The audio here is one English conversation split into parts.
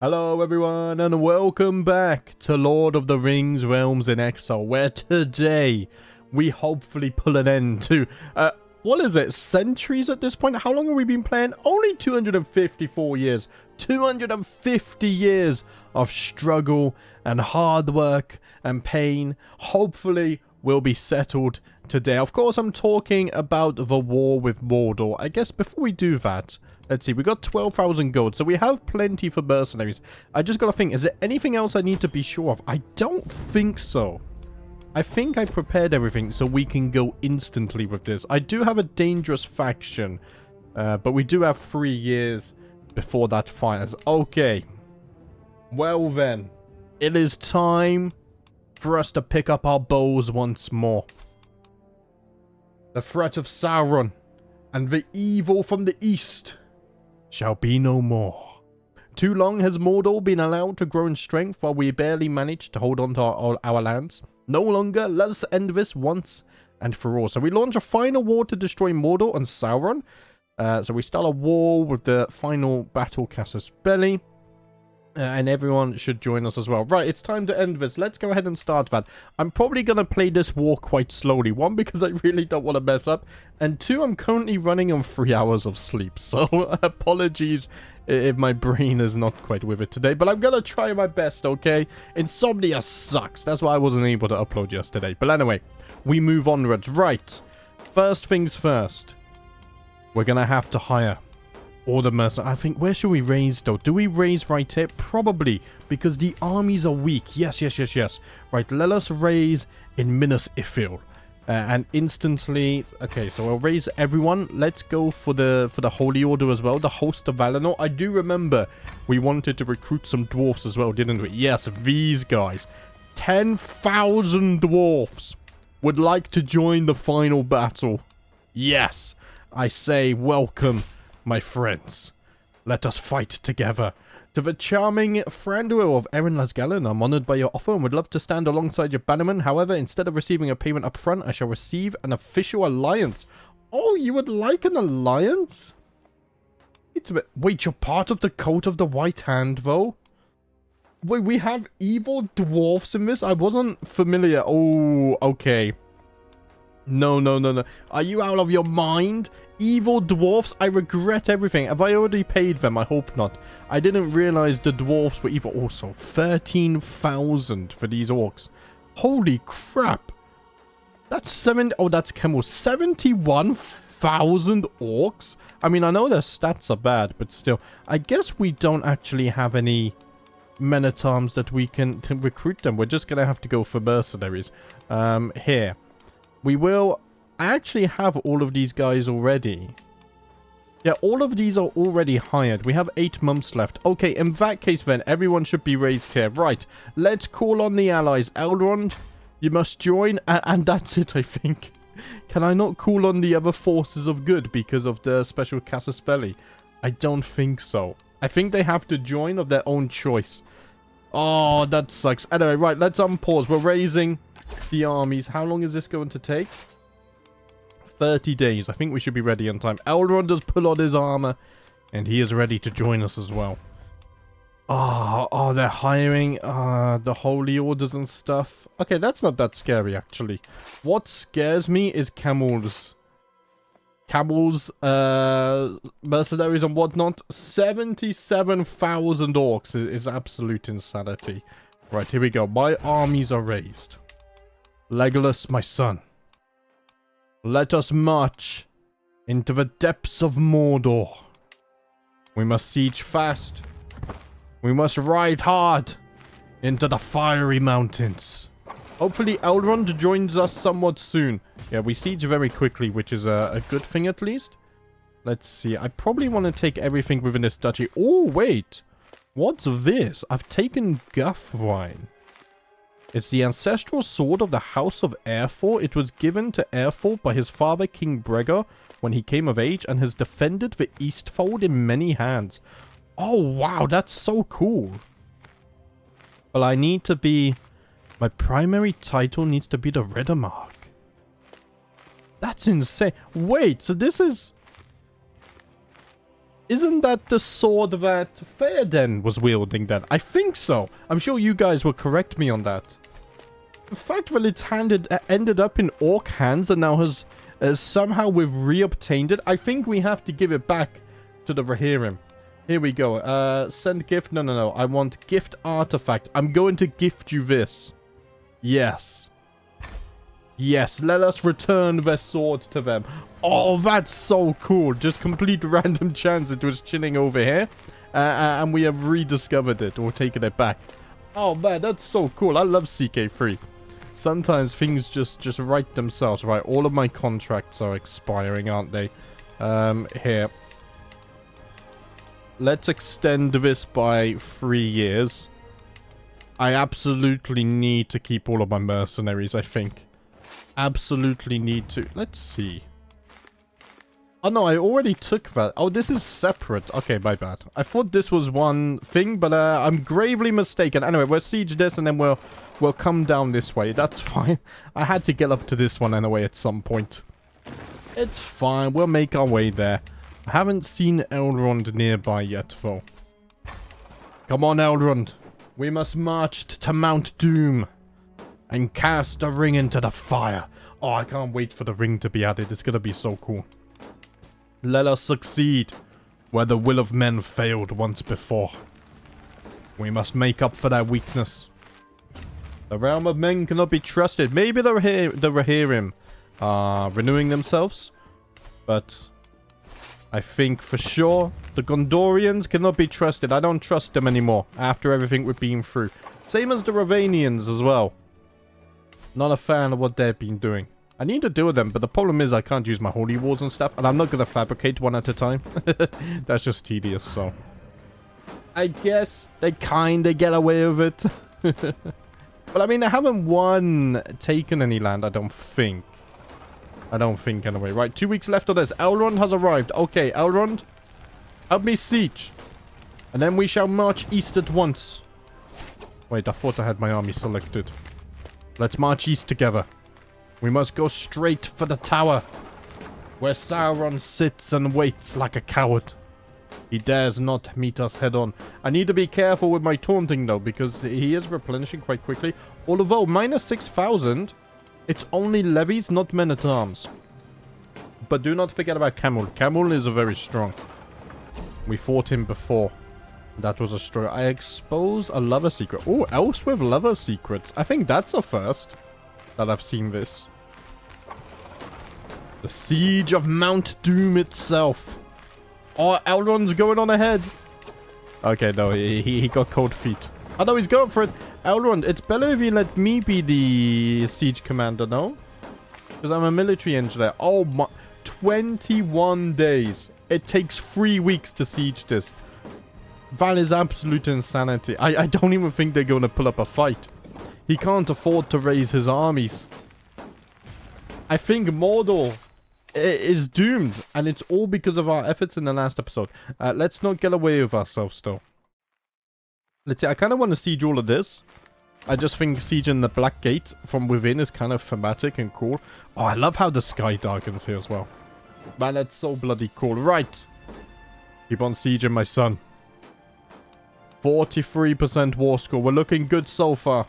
Hello everyone and welcome back to Lord of the Rings Realms in Exile, where today we hopefully pull an end to, what is it, centuries at this point? How long have we been playing? Only 254 years. 250 years of struggle and hard work and pain. Hopefully will be settled today. Of course, I'm talking about the war with Mordor. I guess before we do that, let's see, we got 12,000 gold, so we have plenty for mercenaries. I just gotta think, is there anything else I need to be sure of? I don't think so. I think I prepared everything so we can go instantly with this. I do have a dangerous faction, but we do have 3 years before that fires. Okay. Well then, it is time for us to pick up our bows once more. The threat of Sauron and the evil from the east shall be no more. Too long has Mordor been allowed to grow in strength while we barely managed to hold on to our lands. No longer, let's end this once and for all. So we launch a final war to destroy Mordor and Sauron. So we start a war with the final battle Casus Belli. And everyone should join us as well. Right, it's time to end this. Let's go ahead and start that. I'm probably going to play this war quite slowly. One, because I really don't want to mess up. And two, I'm currently running on 3 hours of sleep. So, apologies if my brain is not quite with it today. But I'm going to try my best, okay? Insomnia sucks. That's why I wasn't able to upload yesterday. But anyway, we move onwards. Right, first things first. We're going to have to hire all the mercenaries. I think, where should we raise though? Do we raise right here? Probably, because the armies are weak. Yes. Right, let us raise in Minas Ithil. And instantly, okay, so I'll raise everyone. Let's go for the Holy Order as well. The Host of Valinor. I do remember we wanted to recruit some dwarfs as well, didn't we? Yes, these guys. 10,000 dwarfs would like to join the final battle. Yes, I say welcome, my friends. Let us fight together. To the charming Thranduil of Erin Lasgallon, I'm honoured by your offer and would love to stand alongside your bannerman. However, instead of receiving a payment up front, I shall receive an official alliance. Oh, you would like an alliance? It's a bit... Wait, you're part of the Cult of the White Hand, though? Wait, we have evil dwarfs in this? I wasn't familiar. Oh, okay. No. Are you out of your mind? Evil dwarfs? I regret everything. Have I already paid them? I hope not. I didn't realize the dwarfs were evil. Also, 13,000 for these orcs. Holy crap. That's that's Kemmel. 71,000 orcs? I mean, I know their stats are bad, but still. I guess we don't actually have any men-at-arms that we can recruit them. We're just going to have to go for mercenaries. Here. We will... I actually have all of these guys already. Yeah, all of these are already hired. We have 8 months left. Okay, in that case then, everyone should be raised here. Right, let's call on the allies. Elrond, you must join. And that's it, I think. Can I not call on the other forces of good because of the special Casus Belli? I don't think so. I think they have to join of their own choice. Oh, that sucks. Anyway, right, let's unpause. We're raising the armies. How long is this going to take? 30 days. I think we should be ready on time. Elrond does pull on his armor, and he is ready to join us as well. Oh, they're hiring the Holy Orders and stuff. Okay, that's not that scary, actually. What scares me is camels, mercenaries and whatnot. 77,000 orcs is absolute insanity. Right, here we go. My armies are raised. Legolas, my son. Let us march into the depths of Mordor. We must siege fast. We must ride hard into the fiery mountains. Hopefully Elrond joins us somewhat soon. Yeah, we siege very quickly, which is a good thing at least. Let's see. I probably want to take everything within this duchy. Oh, wait. What's this? I've taken Guff wine. It's the ancestral sword of the House of Airfor. It was given to Airfor by his father, King Bregor, when he came of age, and has defended the Eastfold in many hands. Oh, wow, that's so cool. Well, I need to be... My primary title needs to be the Riddermark. That's insane. Wait, so this is... Isn't that the sword that Theoden was wielding then? I think so. I'm sure you guys will correct me on that. The fact that it's ended up in orc hands and now has somehow we've reobtained it. I think we have to give it back to the Rohirrim. Here we go. Send gift. No. I want gift artifact. I'm going to gift you this. Yes. Yes, let us return their sword to them. Oh, that's so cool. Just complete random chance it was chilling over here. And we have rediscovered it or taken it back. Oh, man, that's so cool. I love CK3. Sometimes things just write themselves, right? All of my contracts are expiring, aren't they? Here. Let's extend this by 3 years. I absolutely need to keep all of my mercenaries, I think. Absolutely need to. Let's see. Oh, no, I already took that. Oh, this is separate. Okay, my bad. I thought this was one thing, but I'm gravely mistaken. Anyway, we'll siege this, and then we'll come down this way. That's fine. I had to get up to this one anyway at some point. It's fine. We'll make our way there. I haven't seen Elrond nearby yet, though. Come on, Elrond. We must march to Mount Doom and cast a ring into the fire. Oh, I can't wait for the ring to be added. It's going to be so cool. Let us succeed where the will of men failed once before. We must make up for their weakness. The realm of men cannot be trusted. Maybe the Rohirrim are renewing themselves, but I think for sure the Gondorians cannot be trusted. I don't trust them anymore after everything we've been through. Same as the Ravanians as well. Not a fan of what they've been doing. I need to deal with them, but the problem is I can't use my holy wars and stuff, and I'm not going to fabricate one at a time. That's just tedious, so I guess they kind of get away with it. But I mean, I haven't taken any land, I don't think. Anyway. Right, 2 weeks left on this. Elrond has arrived. Okay, Elrond, help me siege. And then we shall march east at once. Wait, I thought I had my army selected. Let's march east together. We must go straight for the tower, where Sauron sits and waits like a coward. He dares not meet us head on. I need to be careful with my taunting, though, because he is replenishing quite quickly. Although, minus 6,000, it's only levies, not men-at-arms. But do not forget about Camul. Camul is very strong. We fought him before. That was a strong. I expose a lover secret. Oh, elves with lover secrets. I think that's a first that I've seen this. The siege of Mount Doom itself. Oh, Elrond's going on ahead. Okay, no, he got cold feet. Oh, no, he's going for it. Elrond, it's better if you let me be the siege commander, no? Because I'm a military engineer. Oh, my. 21 days. It takes 3 weeks to siege this. That is absolute insanity. I don't even think they're going to pull up a fight. He can't afford to raise his armies. I think Mordor is doomed. And it's all because of our efforts in the last episode. Let's not get away with ourselves, though. Let's see. I kind of want to siege all of this. I just think sieging the Black Gate from within is kind of thematic and cool. Oh, I love how the sky darkens here as well. Man, that's so bloody cool. Right. Keep on sieging, my son. 43% war score. We're looking good so far.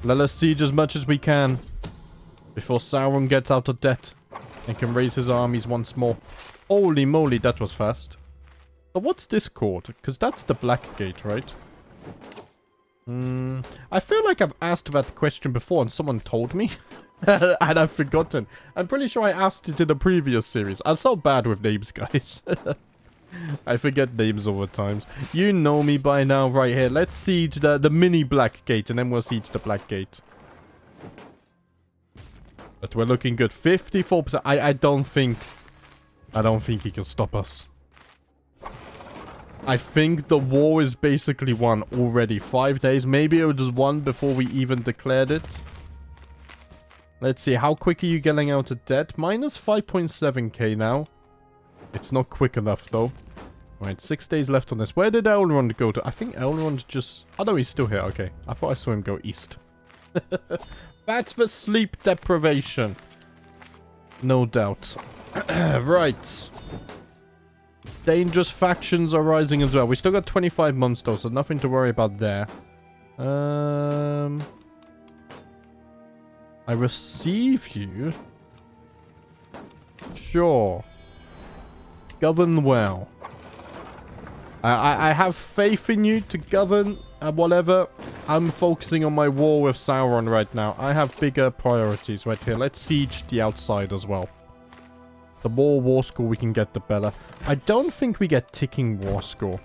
Let us siege as much as we can before Sauron gets out of debt and can raise his armies once more. Holy moly, that was fast. So what's this called? Because that's the Black Gate, right? I feel like I've asked that question before and someone told me. And I've forgotten. I'm pretty sure I asked it in the previous series. I'm so bad with names, guys. I forget names all the times. You know me by now, right here. Let's siege the mini Black Gate, and then we'll siege the Black Gate. But we're looking good. 54%. I don't think he can stop us. I think the war is basically won already. 5 days. Maybe it was won before we even declared it. Let's see. How quick are you getting out of debt? Minus 5.7k now. It's not quick enough, though. Right, 6 days left on this. Where did Elrond go to? I think Elrond just... Oh, no, he's still here. Okay. I thought I saw him go east. That's the sleep deprivation. No doubt. Right. Dangerous factions are rising as well. We still got 25 months though, so nothing to worry about there. I receive you. Sure. Govern well. I have faith in you to govern whatever. I'm focusing on my war with Sauron right now. I have bigger priorities right here. Let's siege the outside as well. The more war score we can get, the better. I don't think we get ticking war score.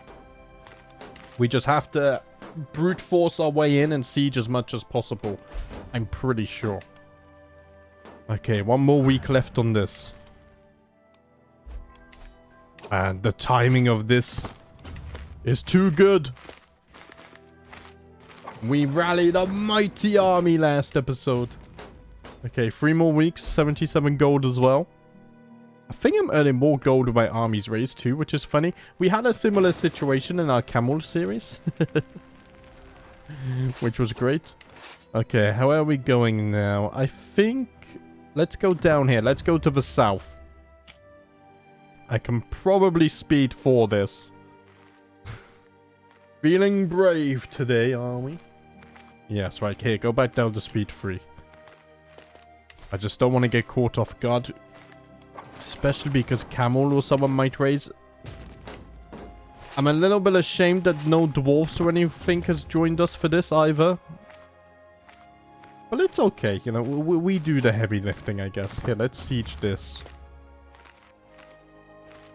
We just have to brute force our way in and siege as much as possible. I'm pretty sure. Okay, one more week left on this. And the timing of this is too good. We rallied a mighty army last episode. Okay, 3 more weeks, 77 gold as well. I think I'm earning more gold with my armies raised too, which is funny. We had a similar situation in our camel series. Which was great. Okay, how are we going now? I think... Let's go down here. Let's go to the south. I can probably speed for this. Feeling brave today, are we? Yes, right here. Go back down to speed 3. I just don't want to get caught off guard. Especially because camel or someone might raise. I'm a little bit ashamed that no dwarfs or anything has joined us for this either. But it's okay, you know, we do the heavy lifting, I guess. Here, let's siege this.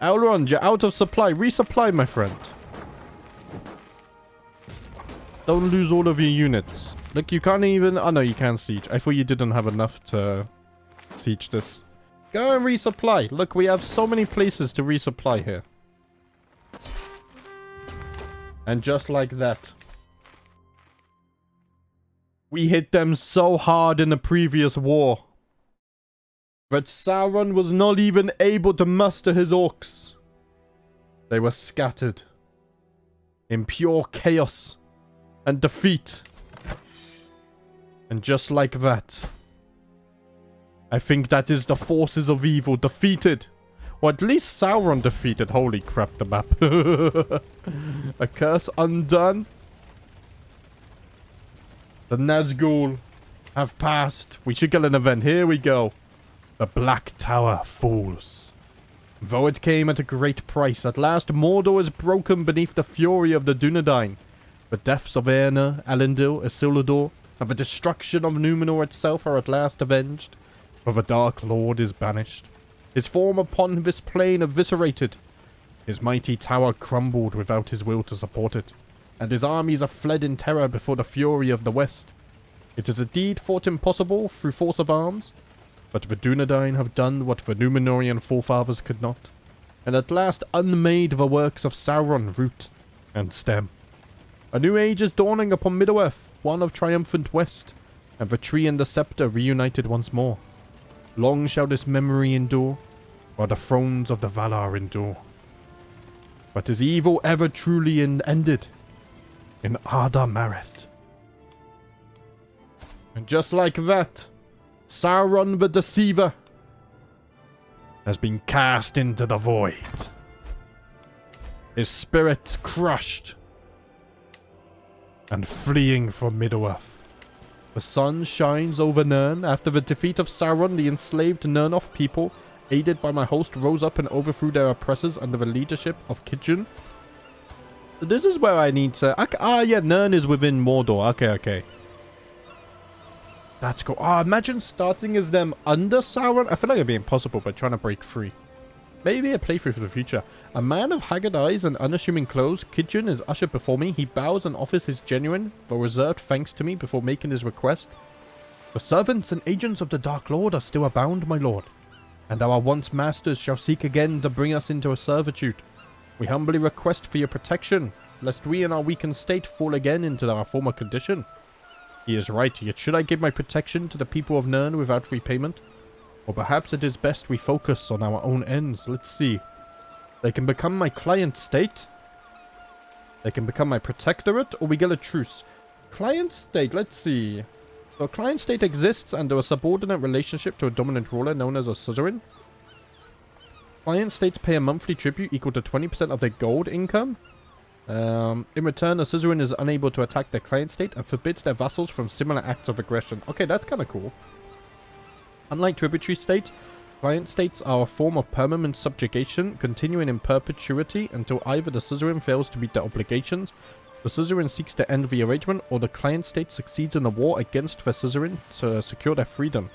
Elrond, you're out of supply. Resupply, my friend. Don't lose all of your units. Look, you can't even... Oh, no, you can siege. I thought you didn't have enough to siege this. Go and resupply. Look, we have so many places to resupply here. And just like that. We hit them so hard in the previous war that Sauron was not even able to muster his orcs. They were scattered in pure chaos and defeat. And just like that, I think that is the forces of evil defeated. Or at least Sauron defeated. Holy crap, the map. A curse undone. The Nazgul have passed. We should get an event. Here we go. The Black Tower falls. Though it came at a great price, at last Mordor is broken beneath the fury of the Dunedain. The deaths of Eärnur, Elendil, Isildur, and the destruction of Númenor itself are at last avenged. For the Dark Lord is banished. His form upon this plain eviscerated. His mighty tower crumbled without his will to support it. And his armies are fled in terror before the fury of the West. It is a deed thought impossible through force of arms, but the Dunedain have done what the Númenorian forefathers could not, and at last unmade the works of Sauron root and stem. A new age is dawning upon Middle-earth, one of triumphant West, and the tree and the scepter reunited once more. Long shall this memory endure, while the thrones of the Valar endure. But is evil ever truly ended? In Arda Mareth. And just like that, Sauron the Deceiver has been cast into the void. His spirit crushed and fleeing from Middle-earth. The sun shines over Nirn. After the defeat of Sauron, the enslaved Nirnoth people, aided by my host, rose up and overthrew their oppressors under the leadership of Kidjun. This is where I need to... yeah, Nirn is within Mordor. Okay. That's cool. Imagine starting as them under Sauron. I feel like it'd be impossible, but trying to break free. Maybe a playthrough for the future. A man of haggard eyes and unassuming clothes, Kidjun is ushered before me. He bows and offers his genuine, though reserved thanks to me before making his request. The servants and agents of the Dark Lord are still abound, my lord, and our once masters shall seek again to bring us into a servitude. We humbly request for your protection, lest we in our weakened state fall again into our former condition. He is right, yet should I give my protection to the people of Nirn without repayment? Or perhaps it is best we focus on our own ends. Let's see. They can become my client state. They can become my protectorate, or we get a truce. Client state, let's see. So a client state exists under a subordinate relationship to a dominant ruler known as a suzerain. Client states pay a monthly tribute equal to 20% of their gold income. In return, a suzerain is unable to attack their client state and forbids their vassals from similar acts of aggression. Okay, that's kind of cool. Unlike tributary states, client states are a form of permanent subjugation, continuing in perpetuity until either the suzerain fails to meet their obligations, the suzerain seeks to end the arrangement, or the client state succeeds in a war against the suzerain to secure their freedom.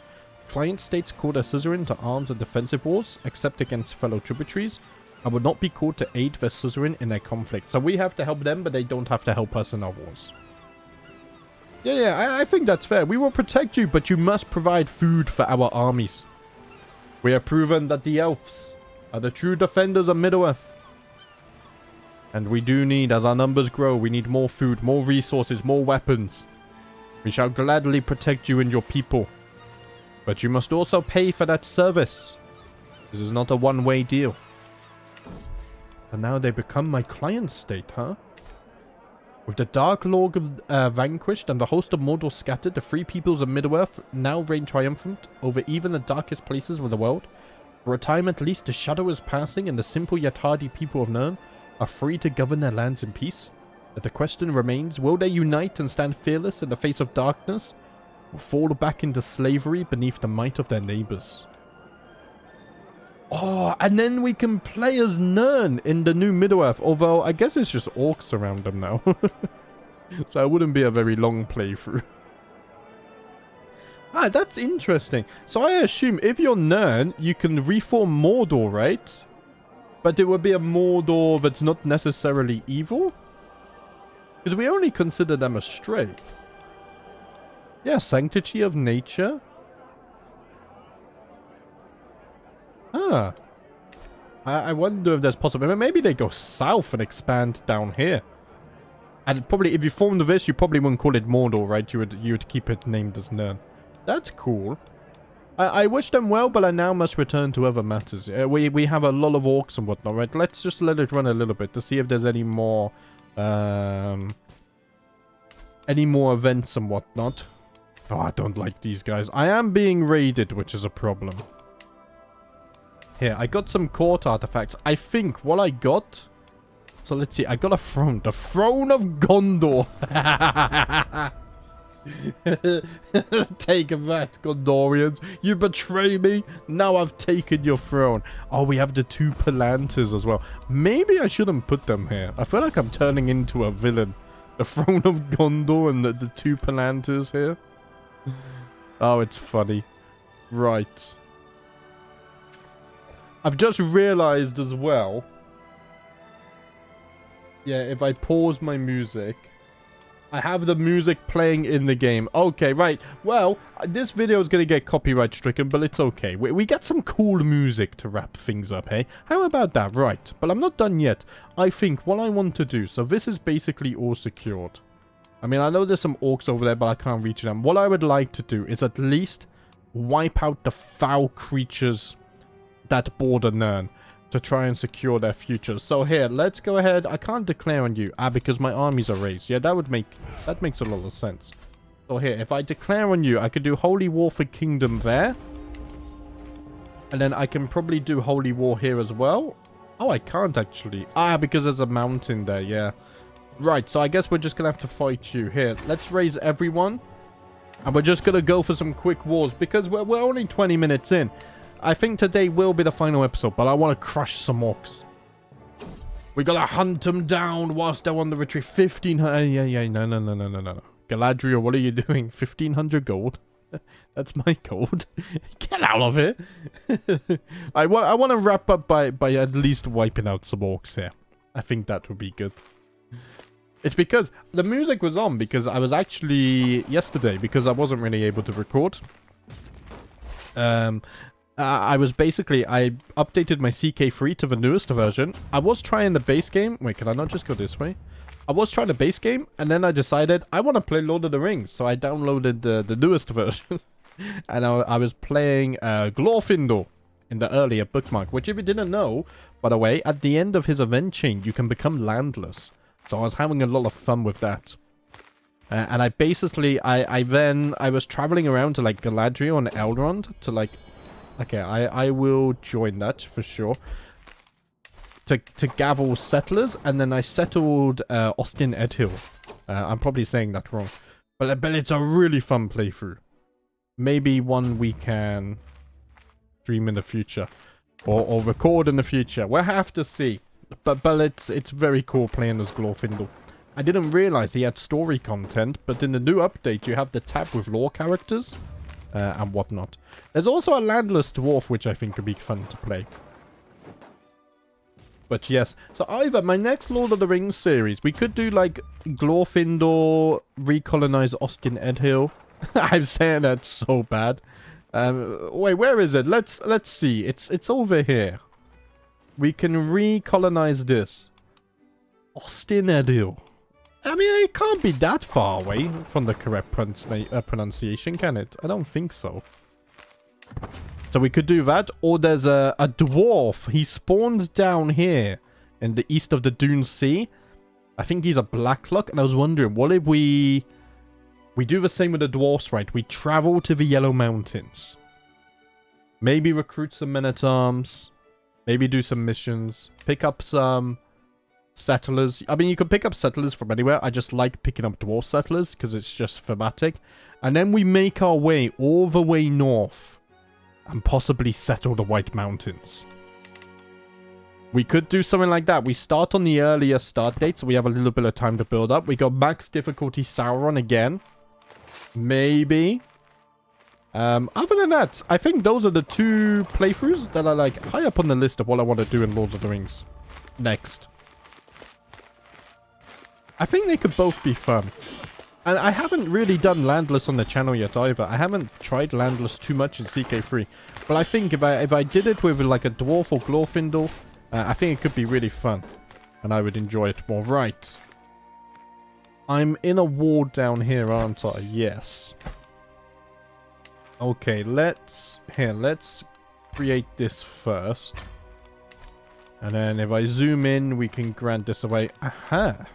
Client states call their suzerain to arms in defensive wars, except against fellow tributaries, and would not be called to aid their suzerain in their conflict. So we have to help them, but they don't have to help us in our wars. Yeah, I think that's fair. We will protect you, but you must provide food for our armies. We have proven that the elves are the true defenders of Middle-earth. And we do need, as our numbers grow, we need more food, more resources, more weapons. We shall gladly protect you and your people. But you must also pay for that service. This is not a one-way deal. And now they become my client state, huh? With the Dark Lord vanquished and the host of Mordor scattered, the free peoples of Middle-earth now reign triumphant over even the darkest places of the world. For a time at least, the shadow is passing and the simple yet hardy people of Nirn are free to govern their lands in peace. But the question remains, will they unite and stand fearless in the face of darkness, or fall back into slavery beneath the might of their neighbors? Oh, and then we can play as Nirn in the new Middle-earth, although I guess it's just orcs around them now. So it wouldn't be a very long playthrough. Ah, that's interesting. So I assume if you're Nirn, you can reform Mordor, right? But it would be a Mordor that's not necessarily evil? Because we only consider them astray. Yeah, sanctity of nature. Ah. I wonder if there's possible. Maybe they go south and expand down here. And probably if you formed this, you probably wouldn't call it Mordor, right? You would keep it named as Nirn. That's cool. I wish them well, but I now must return to other matters. We have a lot of orcs and whatnot, right? Let's just let it run a little bit to see if there's any more events and whatnot. Oh, I don't like these guys. I am being raided, which is a problem. Here, I got some court artifacts. I think what I got... So let's see. I got a throne. The Throne of Gondor. Take that, Gondorians. You betray me. Now I've taken your throne. Oh, we have the two Palanters as well. Maybe I shouldn't put them here. I feel like I'm turning into a villain. The Throne of Gondor and the two Palanters here. Oh, it's funny. Right. I've just realized as well. Yeah, if I pause my music, I have the music playing in the game. Okay, right. Well, this video is going to get copyright stricken, but it's okay. We get some cool music to wrap things up, hey? How about that? Right. But I'm not done yet. I think what I want to do... So this is basically all secured. I mean, I know there's some orcs over there, but I can't reach them. What I would like to do is at least wipe out the foul creatures that border Nirn to try and secure their futures. So here, let's go ahead. I can't declare on you. Because my armies are raised. Yeah, that makes a lot of sense. So here, if I declare on you, I could do Holy War for Kingdom there. And then I can probably do Holy War here as well. Oh, I can't actually. Because there's a mountain there, yeah. Right, so I guess we're just going to have to fight you. Here, let's raise everyone. And we're just going to go for some quick wars. Because we're only 20 minutes in. I think today will be the final episode, but I want to crush some orcs. We gotta hunt them down whilst they're on the retreat. 1,500... Yeah, no. Galadriel, what are you doing? 1,500 gold? That's my gold. Get out of it. I want to wrap up by at least wiping out some orcs here. I think that would be good. It's because the music was on because I was actually... Yesterday, because I wasn't really able to record. I updated my CK3 to the newest version. I was trying the base game. Wait, can I not just go this way? I was trying the base game, and then I decided I want to play Lord of the Rings. So I downloaded the newest version. And I was playing Glorfindel in the earlier bookmark. Which, if you didn't know, by the way, at the end of his event chain, you can become landless. So I was having a lot of fun with that. And I was traveling around to, like, Galadriel and Elrond to, like, Okay, I will join that for sure. To gavel settlers, and then I settled Austin Edhill. I'm probably saying that wrong. But it's a really fun playthrough. Maybe one we can stream in the future. Or record in the future. We'll have to see. But it's very cool playing as Glorfindel. I didn't realize he had story content, but in the new update you have the tab with lore characters and whatnot. There's also a landless dwarf which I think could be fun to play. But yes, so either my next Lord of the Rings series, we could do like Glorfindel recolonize Austin Edhill. I'm saying that so bad. Wait, where is it? Let's see. It's over here. We can recolonize this. Austin Edhill. I mean, it can't be that far away from the correct pronunciation, can it? I don't think so. So we could do that, or there's a dwarf. He spawns down here in the east of the Dune Sea. I think he's a Blacklock, and I was wondering, what if we do the same with the dwarfs, right? We travel to the Yellow Mountains. Maybe recruit some men-at-arms. Maybe do some missions. Pick up some settlers. I mean, you can pick up settlers from anywhere. I just like picking up dwarf settlers because it's just thematic. And then we make our way all the way north and possibly settle the White Mountains. We could do something like that. We start on the earlier start date, so we have a little bit of time to build up. We got max difficulty Sauron again. Maybe. Other than that, I think those are the two playthroughs that are like high up on the list of what I want to do in Lord of the Rings. Next. I think they could both be fun. And I haven't really done Landless on the channel yet either. I haven't tried Landless too much in CK3. But I think if I did it with like a Dwarf or Glorfindel, I think it could be really fun. And I would enjoy it more. Right. I'm in a ward down here, aren't I? Yes. Okay, let's create this first. And then if I zoom in, we can grant this away. Aha!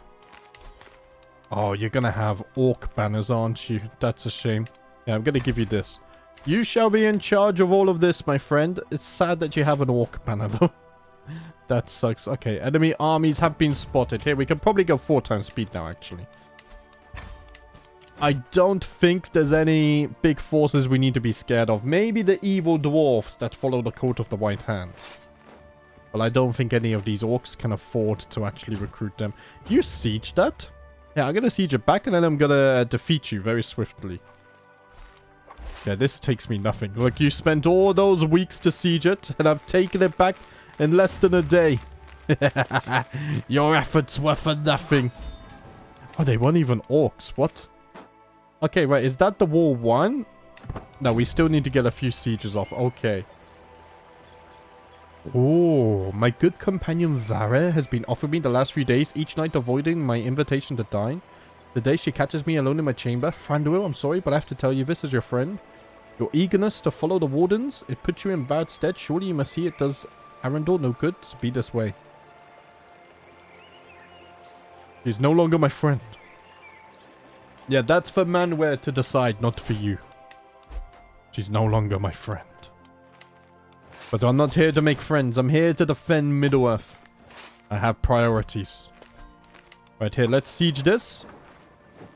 Oh, you're gonna have orc banners, aren't you? That's a shame. Yeah, I'm gonna give you this. You shall be in charge of all of this, my friend. It's sad that you have an orc banner, though. That sucks. Okay, enemy armies have been spotted. Here, we can probably go 4 times speed now, actually. I don't think there's any big forces we need to be scared of. Maybe the evil dwarfs that follow the Coat of the White Hand. Well, I don't think any of these orcs can afford to actually recruit them. You siege that? Yeah, I'm gonna siege it back and then I'm gonna defeat you very swiftly. Yeah, this takes me nothing. Look, you spent all those weeks to siege it and I've taken it back in less than a day. Your efforts were for nothing. Oh, they weren't even orcs. What? Okay, right. Is that the wall 1? No, we still need to get a few sieges off. Okay. Oh, my good companion Vara has been offering me the last few days, each night avoiding my invitation to dine. The day she catches me alone in my chamber. Thranduil, I'm sorry, but I have to tell you this as your friend. Your eagerness to follow the wardens, it puts you in bad stead. Surely you must see it does Arundel no good to be this way. She's no longer my friend. Yeah, that's for Manware to decide, not for you. She's no longer my friend. But I'm not here to make friends. I'm here to defend Middle-earth. I have priorities. Right here, let's siege this.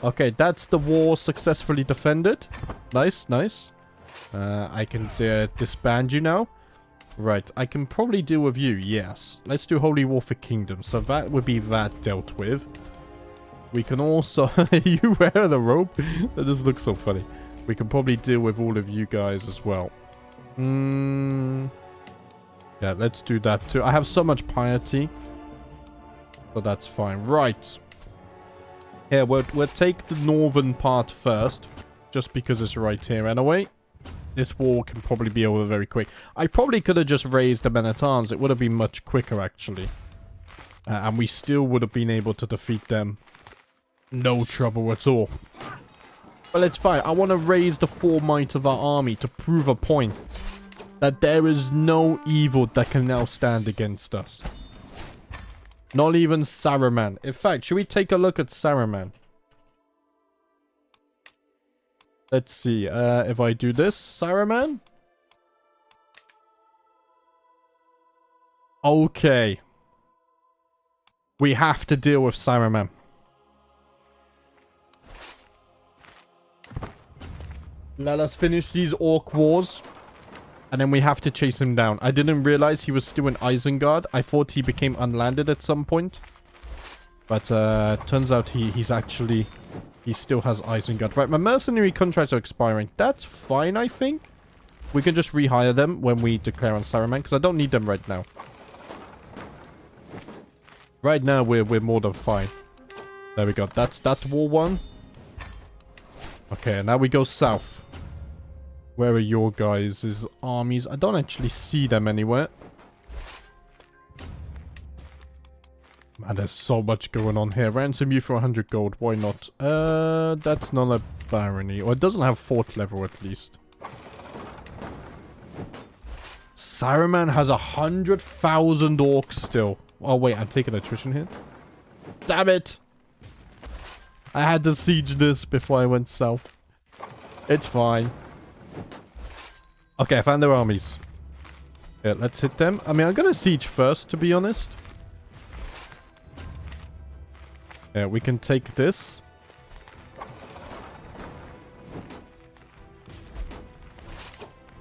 Okay, that's the wall successfully defended. Nice, nice. I can disband you now. Right, I can probably deal with you, yes. Let's do Holy War for Kingdom. So that would be that dealt with. We can also... you wear the robe? That just looks so funny. We can probably deal with all of you guys as well. Yeah, let's do that too. I have so much piety. So that's fine. Right. Here, we'll take the northern part first. Just because it's right here anyway. This war can probably be over very quick. I probably could have just raised the men-at-arms. It would have been much quicker, actually. And we still would have been able to defeat them. No trouble at all. But it's fine. I want to raise the full might of our army to prove a point. That there is no evil that can now stand against us. Not even Saruman. In fact, should we take a look at Saruman? Let's see. If I do this, Saruman? Okay. We have to deal with Saruman. Let us finish these orc wars. And then we have to chase him down. I didn't realize he was still in Isengard. I thought he became unlanded at some point. But turns out he still has Isengard. Right, my mercenary contracts are expiring. That's fine, I think. We can just rehire them when we declare on Saruman, because I don't need them right now. Right now, we're more than fine. There we go. That's war one. Okay, now we go south. Where are your guys' armies? I don't actually see them anywhere. Man, there's so much going on here. Ransom you for 100 gold. Why not? That's not a barony. Or it doesn't have fort level at least. Saruman has 100,000 orcs still. Oh wait, I'm taking attrition here. Damn it! I had to siege this before I went south. It's fine. Okay, I found their armies. Yeah, let's hit them. I mean, I'm gonna siege first, to be honest. Yeah, we can take this.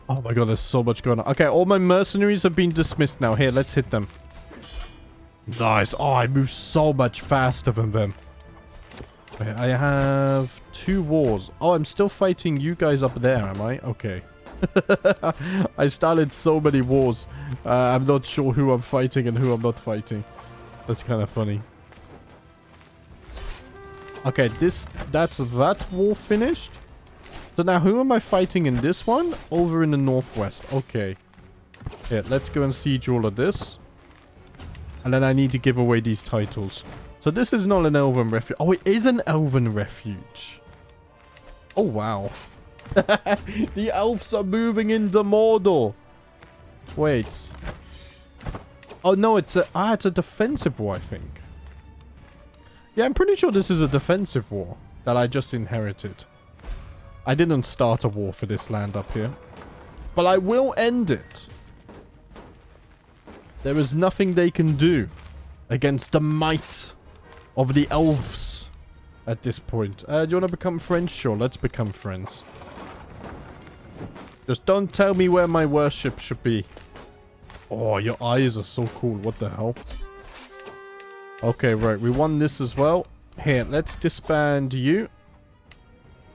Oh my god, there's so much going on. Okay, all my mercenaries have been dismissed now. Here, let's hit them. Nice. Oh, I move so much faster than them. Okay, I have 2 wars. Oh, I'm still fighting you guys up there, am I? Okay. I started so many wars. I'm not sure who I'm fighting and who I'm not fighting. That's kind of funny. Okay, that's that war finished. So now who am I fighting in this one? Over in the northwest. Okay. Yeah, let's go and siege all of this. And then I need to give away these titles. So this is not an elven refuge. Oh, it is an elven refuge. Oh, wow. The elves are moving into Mordor. Wait. Oh, no, it's a defensive war, I think. Yeah, I'm pretty sure this is a defensive war that I just inherited. I didn't start a war for this land up here. But I will end it. There is nothing they can do against the might of the elves at this point. Do you want to become friends? Sure, let's become friends. Just don't tell me where my worship should be. Oh, your eyes are so cool. What the hell? Okay, right. We won this as well. Here, let's disband you.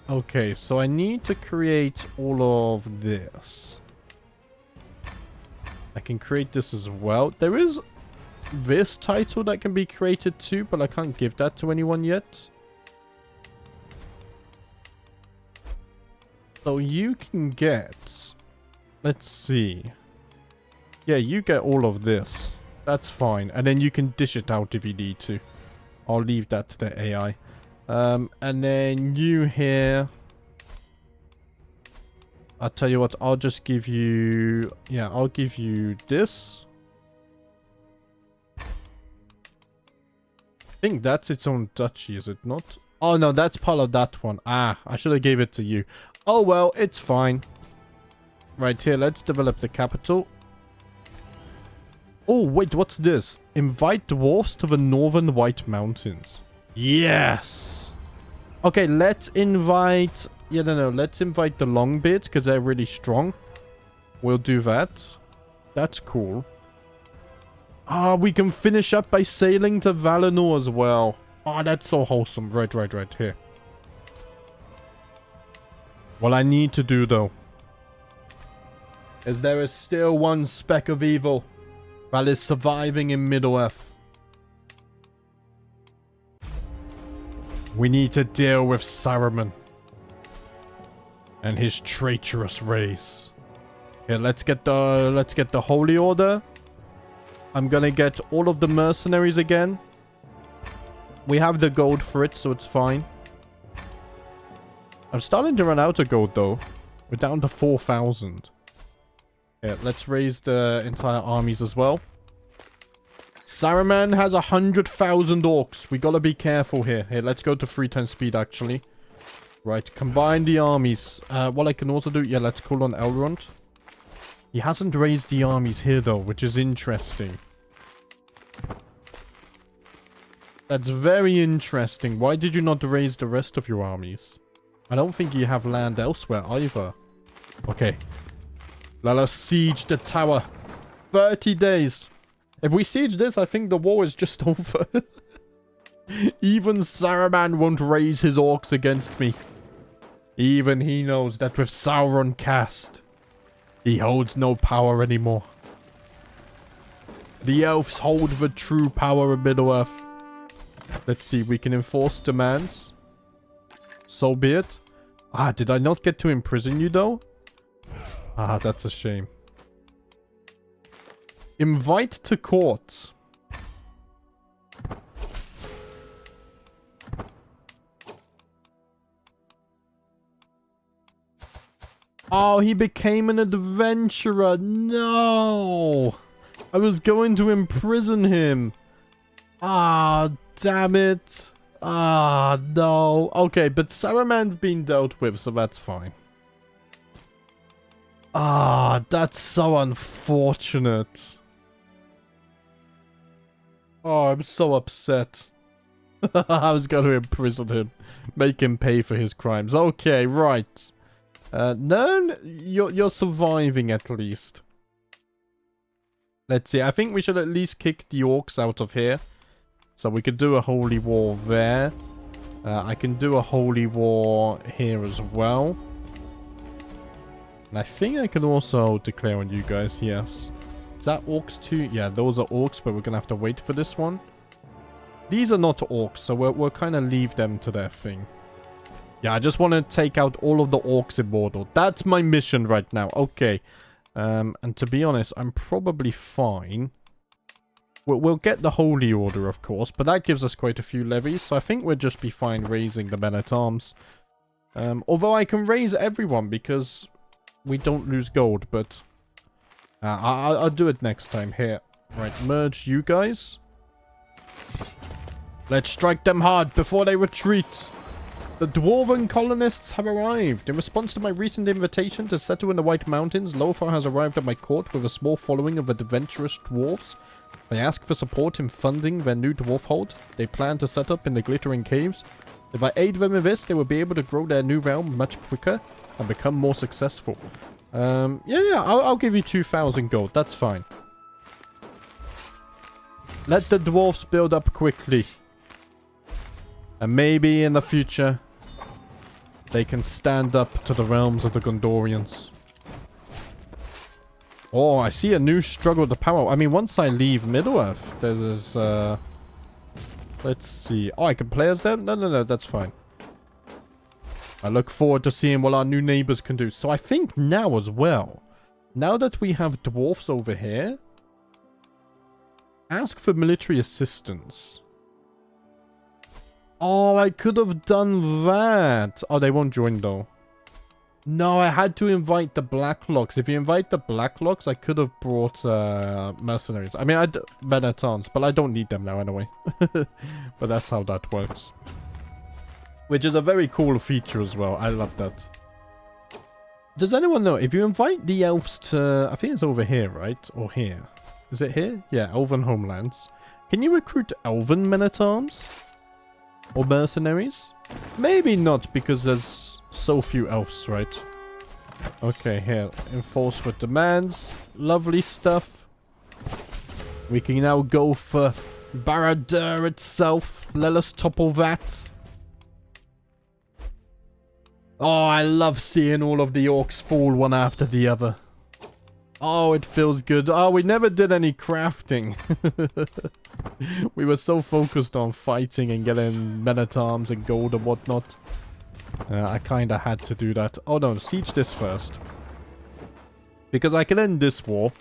Okay, so I need to create all of this. I can create this as well. There is this title that can be created too, but I can't give that to anyone yet. So you can get... Let's see. Yeah, you get all of this. That's fine. And then you can dish it out if you need to. I'll leave that to the AI. And then you here... I'll tell you what, I'll just give you... Yeah, I'll give you this. I think that's its own duchy, is it not? Oh, no, that's part of that one. Ah, I should have gave it to you. Oh, well, it's fine. Right here, let's develop the capital. Oh, wait, what's this? Invite dwarves to the northern White Mountains. Yes! Okay, let's invite... Yeah, no, let's invite the Longbeards, because they're really strong. We'll do that. That's cool. Ah, we can finish up by sailing to Valinor as well. Oh, that's so wholesome. Right here. What I need to do, though, is there is still one speck of evil that is surviving in Middle-earth. We need to deal with Saruman and his traitorous race. Here, let's get the Holy Order. I'm gonna get all of the mercenaries again. We have the gold for it, so it's fine. I'm starting to run out of gold, though. We're down to 4,000. Yeah, let's raise the entire armies as well. Saruman has 100,000 orcs. We gotta be careful here. Here, let's go to 3 times speed, actually. Right, combine the armies. What I can also do... Yeah, let's call on Elrond. He hasn't raised the armies here, though, which is interesting. That's very interesting. Why did you not raise the rest of your armies? I don't think you have land elsewhere either. Okay. Let us siege the tower. 30 days. If we siege this, I think the war is just over. Even Saruman won't raise his orcs against me. Even he knows that with Sauron cast, he holds no power anymore. The elves hold the true power of Middle-earth. Let's see, we can enforce demands. So be it. Ah, did I not get to imprison you though? Ah, that's a shame. Invite to court. Oh, he became an adventurer. No! I was going to imprison him. Ah, damn it. Ah, no. Okay, but Saruman's been dealt with, so that's fine. Ah, that's so unfortunate. Oh, I'm so upset. I was going to imprison him. Make him pay for his crimes. Okay, right. No, you're surviving at least. Let's see. I think we should at least kick the orcs out of here. So we could do a holy war there. I can do a holy war here as well. And I think I can also declare on you guys, yes. Is that orcs too? Yeah, those are orcs, but we're going to have to wait for this one. These are not orcs, so we'll kind of leave them to their thing. Yeah, I just want to take out all of the orcs in Mordor. That's my mission right now. Okay. And to be honest, I'm probably fine. We'll get the Holy Order, of course, but that gives us quite a few levies, so I think we'll just be fine raising the men-at-arms. Although I can raise everyone because we don't lose gold, but I'll do it next time. Here. Right, merge you guys. Let's strike them hard before they retreat. The Dwarven colonists have arrived. In response to my recent invitation to settle in the White Mountains, LotR has arrived at my court with a small following of adventurous dwarves. They ask for support in funding their new dwarf hold. They plan to set up in the Glittering Caves. If I aid them in this, they will be able to grow their new realm much quicker and become more successful. I'll give you 2,000 gold. That's fine. Let the dwarfs build up quickly. And maybe in the future, they can stand up to the realms of the Gondorians. Oh, I see a new struggle to power. I mean, once I leave Middle-earth, there's, let's see. Oh, I can play as them? No, that's fine. I look forward to seeing what our new neighbors can do. So I think now as well, now that we have dwarfs over here, ask for military assistance. Oh, I could have done that. Oh, they won't join though. No, I had to invite the Blacklocks. If you invite the Blacklocks, I could have brought mercenaries. I mean, I'd men-at-arms, but I don't need them now anyway. But that's how that works. Which is a very cool feature as well. I love that. Does anyone know, if you invite the elves to... I think it's over here, right? Or here. Is it here? Yeah, Elven Homelands. Can you recruit Elven men-at-arms? Or mercenaries? Maybe not, because there's so few elves, right? Okay, here. Enforce with demands. Lovely stuff. We can now go for Barad itself. Let us topple that. Oh, I love seeing all of the orcs fall one after the other. Oh, it feels good. Oh, we never did any crafting. We were so focused on fighting and getting men-at-arms and gold and whatnot. I kind of had to do that. Oh no, siege this first. Because I can end this war.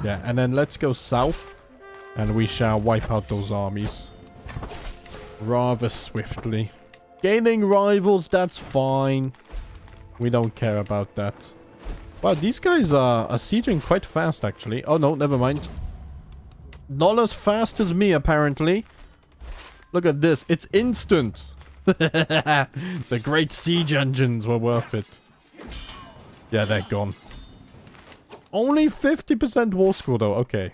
Yeah, and then let's go south. And we shall wipe out those armies. Rather swiftly. Gaining rivals, that's fine. We don't care about that. Wow, these guys are sieging quite fast, actually. Oh, no, never mind. Not as fast as me, apparently. Look at this. It's instant. The great siege engines were worth it. Yeah, they're gone. Only 50% war score, though. Okay.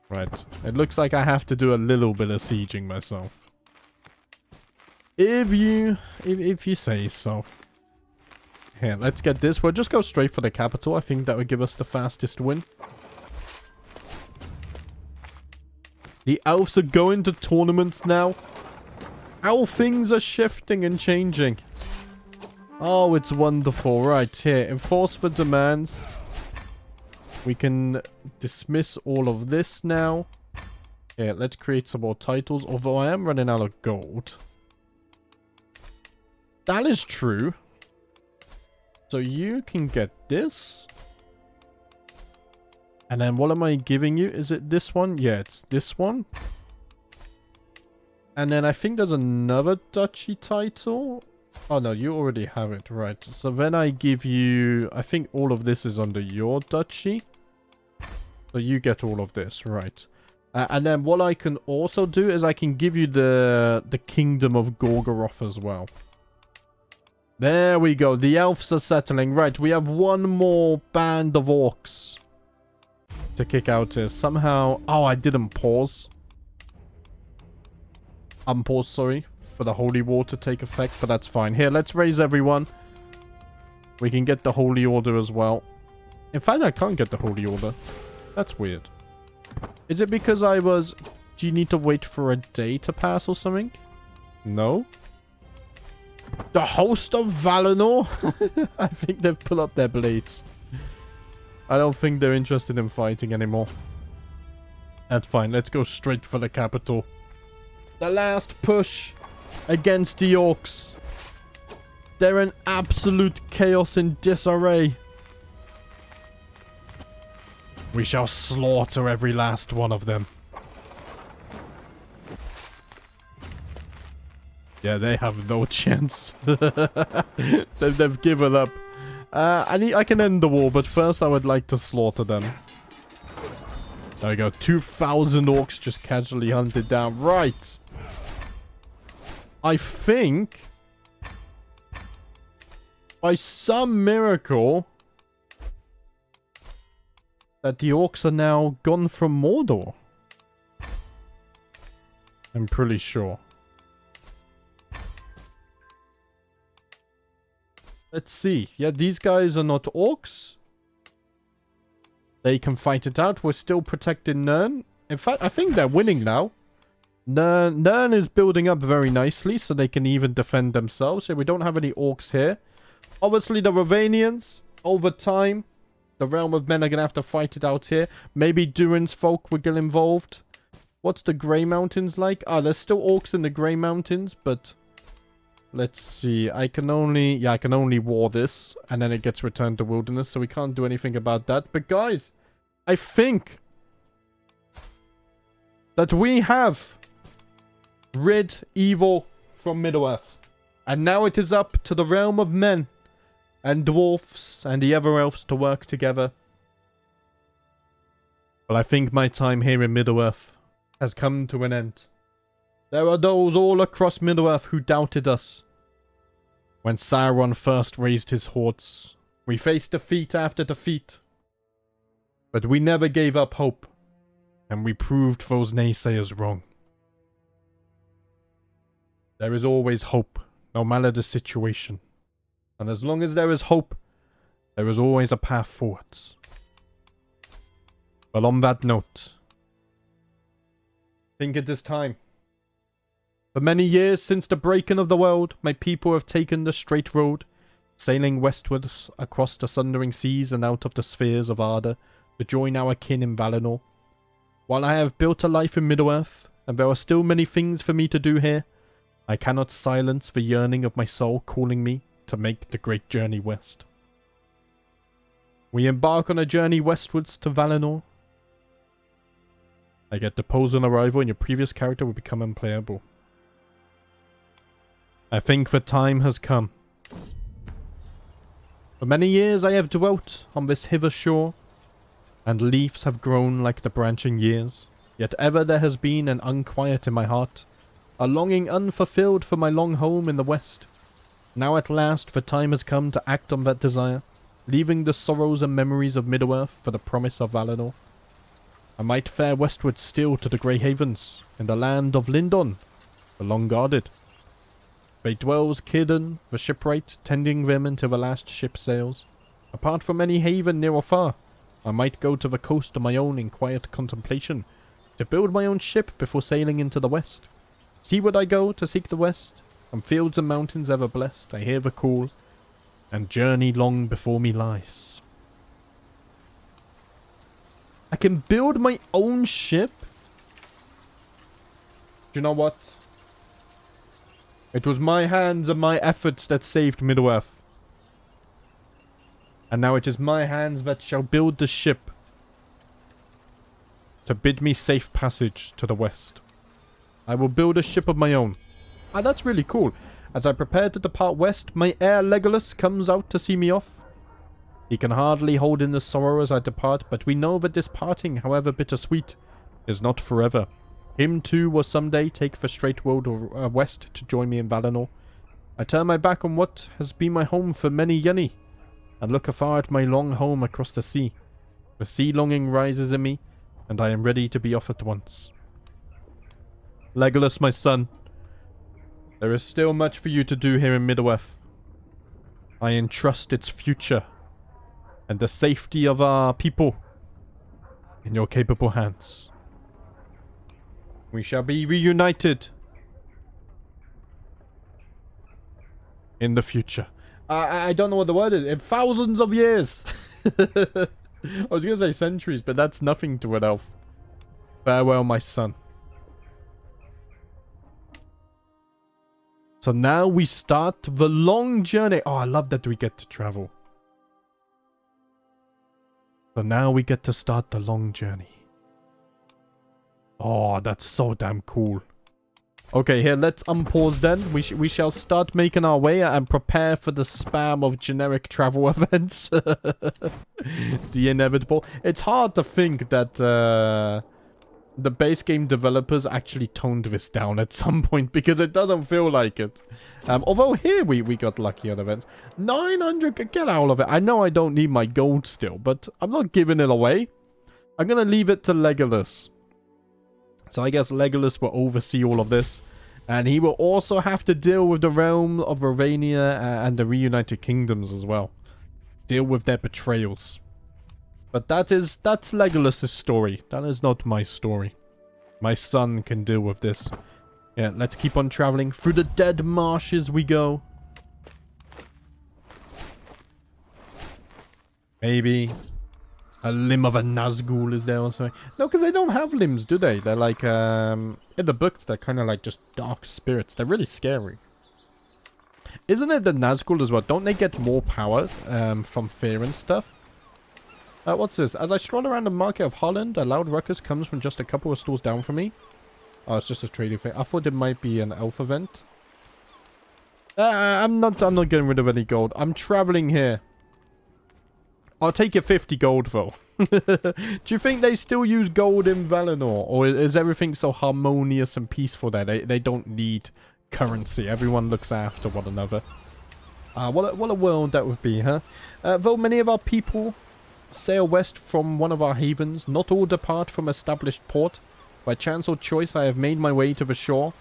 Right. It looks like I have to do a little bit of sieging myself. If you say so. Here, let's get this. We'll just go straight for the capital. I think that would give us the fastest win. The elves are going to tournaments now. How things are shifting and changing. Oh, it's wonderful. Right, here. Enforce the demands. We can dismiss all of this now. Yeah, let's create some more titles. Although I am running out of gold. That is true. So you can get this. And then what am I giving you? Is it this one? Yeah, it's this one. And then I think there's another duchy title. Oh no, you already have it. Right. So then I give you... I think all of this is under your duchy. So you get all of this, right. And then what I can also do is I can give you the Kingdom of Gorgoroth as well. There we go. The elves are settling. Right, we have one more band of orcs to kick out here. Somehow... Oh, I didn't pause. Unpause, sorry, for the Holy War to take effect, but that's fine. Here, let's raise everyone. We can get the Holy Order as well. In fact, I can't get the Holy Order. That's weird. Is it because I was... Do you need to wait for a day to pass or something? No? The host of Valinor? I think they've pulled up their blades. I don't think they're interested in fighting anymore. That's fine. Let's go straight for the capital. The last push against the orcs. They're in absolute chaos and disarray. We shall slaughter every last one of them. Yeah, they have no chance. They've given up. I can end the war, but first I would like to slaughter them. There we go. 2,000 orcs just casually hunted down. Right. I think... by some miracle... that the orcs are now gone from Mordor. I'm pretty sure. Let's see. Yeah, these guys are not orcs. They can fight it out. We're still protecting Nirn. In fact, I think they're winning now. Nirn is building up very nicely, so they can even defend themselves. So we don't have any orcs here. Obviously, the Ravanians, over time... the Realm of Men are going to have to fight it out here. Maybe Durin's folk will get involved. What's the Grey Mountains like? Ah, there's still orcs in the Grey Mountains, but... let's see. I can only war this, and then it gets returned to Wilderness, so we can't do anything about that. But guys, I think... that we have... rid evil from Middle-earth. And now it is up to the Realm of Men... and dwarfs and the other elves to work together. Well, I think my time here in Middle-earth has come to an end. There are those all across Middle-earth who doubted us. When Sauron first raised his hordes, we faced defeat after defeat. But we never gave up hope, and we proved those naysayers wrong. There is always hope, no matter the situation. And as long as there is hope, there is always a path forwards. But on that note, I think it is time. For many years since the breaking of the world, my people have taken the straight road, sailing westwards across the sundering seas and out of the spheres of Arda to join our kin in Valinor. While I have built a life in Middle-earth, and there are still many things for me to do here, I cannot silence the yearning of my soul calling me to make the great journey west. We embark on a journey westwards to Valinor. I get deposed on arrival and your previous character will become unplayable. I think the time has come. For many years I have dwelt on this hither shore, and leaves have grown like the branching years, yet ever there has been an unquiet in my heart, a longing unfulfilled for my long home in the west. Now at last the time has come to act on that desire, leaving the sorrows and memories of Middle-earth for the promise of Valinor. I might fare westward still to the Grey Havens, in the land of Lindon, the long-guarded. They dwells Kidden, the shipwright, tending them until the last ship sails. Apart from any haven near or far, I might go to the coast on my own in quiet contemplation, to build my own ship before sailing into the west. Seaward I go to seek the west, from fields and mountains ever blessed, I hear the call, and journey long before me lies. I can build my own ship? Do you know what? It was my hands and my efforts that saved Middle-earth. And now it is my hands that shall build the ship to bid me safe passage to the west. I will build a ship of my own. Ah, that's really cool. As I prepare to depart west, my heir Legolas comes out to see me off. He can hardly hold in the sorrow as I depart, but we know that this parting, however bittersweet, is not forever. Him too will someday take the straight road west to join me in Valinor. I turn my back on what has been my home for many yenny, and look afar at my long home across the sea. The sea longing rises in me, and I am ready to be off at once. Legolas, my son, there is still much for you to do here in Middle-earth. I entrust its future and the safety of our people in your capable hands. We shall be reunited in the future. I don't know what the word is. In thousands of years. I was going to say centuries, but that's nothing to an elf. Farewell, my son. So now we start the long journey. Oh, I love that we get to travel. So now we get to start the long journey. Oh, that's so damn cool. Okay, here, let's unpause then. We shall start making our way and prepare for the spam of generic travel events. The inevitable. It's hard to think that the base game developers actually toned this down at some point, because it doesn't feel like it. Although here we got lucky on events. 900, get out of it. I know I don't need my gold still, but I'm not giving it away. I'm going to leave it to Legolas. So I guess Legolas will oversee all of this. And he will also have to deal with the realm of Rhavania and the reunited kingdoms as well. Deal with their betrayals. But that's Legolas' story. That is not my story. My son can deal with this. Yeah, let's keep on traveling. Through the dead marshes we go. Maybe a limb of a Nazgul is there or something. No, because they don't have limbs, do they? They're like, in the books, they're kind of like just dark spirits. They're really scary. Isn't it the Nazgul as well? Don't they get more power from fear and stuff? What's this? As I stroll around the market of Holland, a loud ruckus comes from just a couple of stores down from me. Oh, it's just a trading thing. I thought it might be an elf event. I'm not getting rid of any gold. I'm traveling here. I'll take your 50 gold, though. Do you think they still use gold in Valinor? Or is everything so harmonious and peaceful there? They don't need currency. Everyone looks after one another. What a world that would be, huh? Though many of our people sail west from one of our havens, not all depart from established port. By chance or choice, I have made my way to the shore,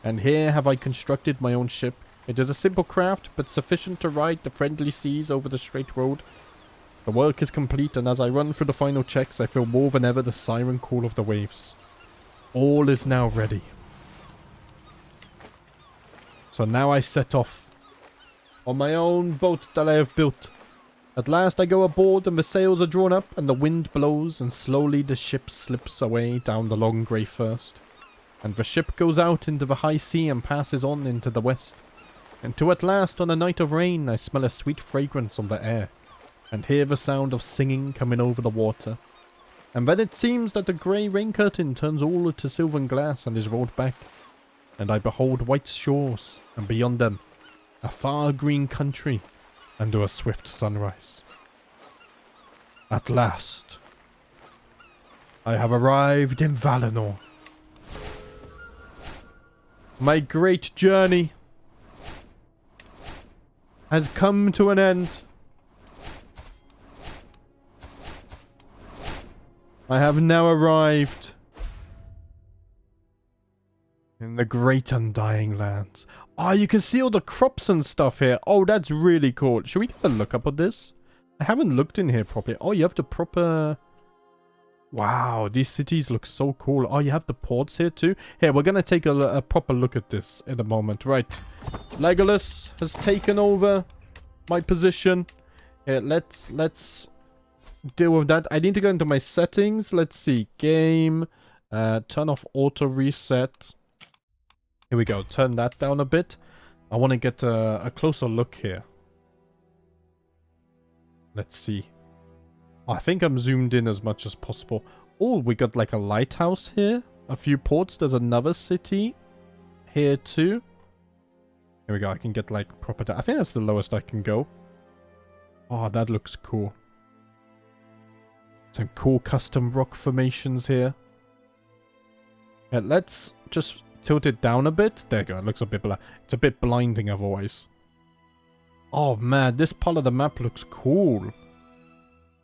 and here have I constructed my own ship. It is a simple craft, but sufficient to ride the friendly seas over the straight road. The work is complete, and as I run through the final checks, I feel more than ever the siren call of the waves. All is now ready. So now I set off on my own boat that I have built. At last I go aboard, and the sails are drawn up, and the wind blows, and slowly the ship slips away down the long grey first. And the ship goes out into the high sea and passes on into the west. Until at last, on a night of rain, I smell a sweet fragrance on the air, and hear the sound of singing coming over the water. And then it seems that the grey rain curtain turns all to silvern glass and is rolled back, and I behold white shores, and beyond them, a far green country, under a swift sunrise. At last, I have arrived in Valinor. My great journey has come to an end. I have now arrived in the Great Undying Lands. Oh, you can see all the crops and stuff here. Oh, that's really cool. Should we get a look up at this? I haven't looked in here properly. Oh, you have the proper... Wow, these cities look so cool. Oh, you have the ports here too. Here, we're going to take a proper look at this in a moment. Right. Legolas has taken over my position. Here, let's deal with that. I need to go into my settings. Let's see. Game. Turn off auto reset. Here we go. Turn that down a bit. I want to get a closer look here. Let's see. Oh, I think I'm zoomed in as much as possible. Oh, we got like a lighthouse here. A few ports. There's another city here too. Here we go. I can get like proper... I think that's the lowest I can go. Oh, that looks cool. Some cool custom rock formations here. Yeah, let's just tilt it down a bit. There you go. It looks a bit it's a bit blinding otherwise. Oh man, this part of the map looks cool.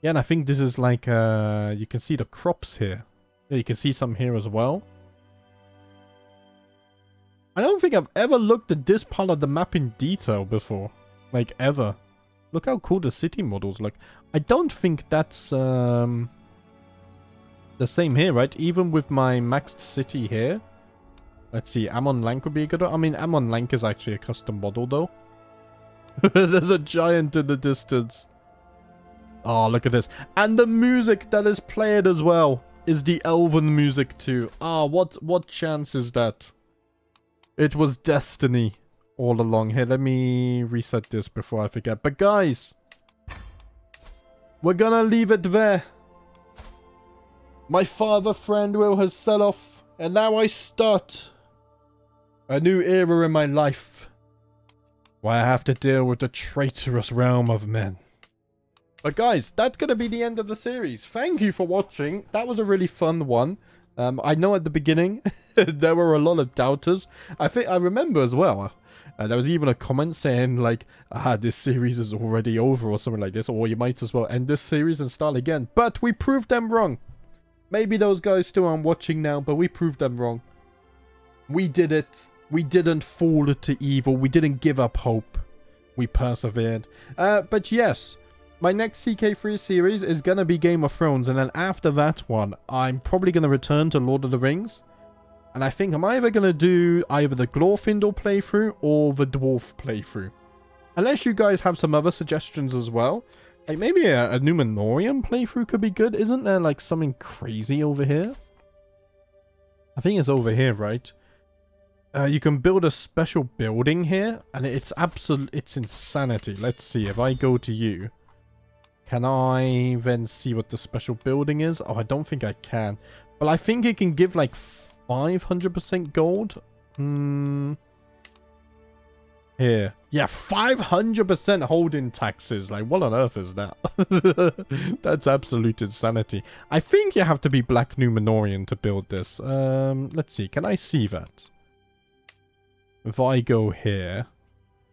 Yeah, and I think this is like, you can see the crops here. Yeah, you can see some here as well. I don't think I've ever looked at this part of the map in detail before. Like, ever. Look how cool the city models look. I don't think that's, the same here, right? Even with my maxed city here. Let's see, Amon Lank would be a good one. I mean, Amon Lank is actually a custom model, though. There's a giant in the distance. Oh, look at this. And the music that is played as well is the Elven music too. Ah, what chance is that? It was destiny all along. Here, let me reset this before I forget. But guys, we're gonna leave it there. My father Thranduil has set off, and now I start a new era in my life, where I have to deal with the traitorous realm of men. But guys, that's going to be the end of the series. Thank you for watching. That was a really fun one. I know at the beginning, there were a lot of doubters. I think I remember as well. There was even a comment saying like, this series is already over or something like this. Or you might as well end this series and start again. But we proved them wrong. Maybe those guys still aren't watching now, but we proved them wrong. We did it. We didn't fall to evil. We didn't give up hope. We persevered. But yes, my next CK3 series is going to be Game of Thrones. And then after that one, I'm probably going to return to Lord of the Rings. And I think I'm either going to do either the Glorfindel playthrough or the Dwarf playthrough. Unless you guys have some other suggestions as well. Like maybe a Numenorian playthrough could be good. Isn't there like something crazy over here? I think it's over here, right? You can build a special building here. And it's it's insanity. Let's see. If I go to you, can I then see what the special building is? Oh, I don't think I can. But I think it can give like 500% gold. Here. Yeah, 500% holding taxes. Like, what on earth is that? That's absolute insanity. I think you have to be Black Numenorian to build this. Let's see. Can I see that? If I go here,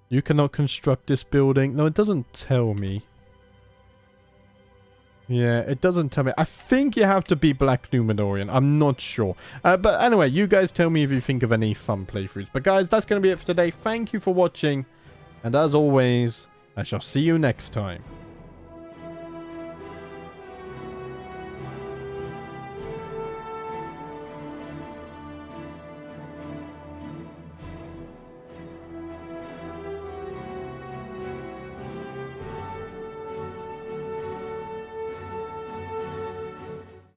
you cannot construct this building. No, it doesn't tell me. Yeah, it doesn't tell me. I think you have to be Black Numenorian. I'm not sure. But anyway, you guys tell me if you think of any fun playthroughs. But guys, that's going to be it for today. Thank you for watching. And as always, I shall see you next time.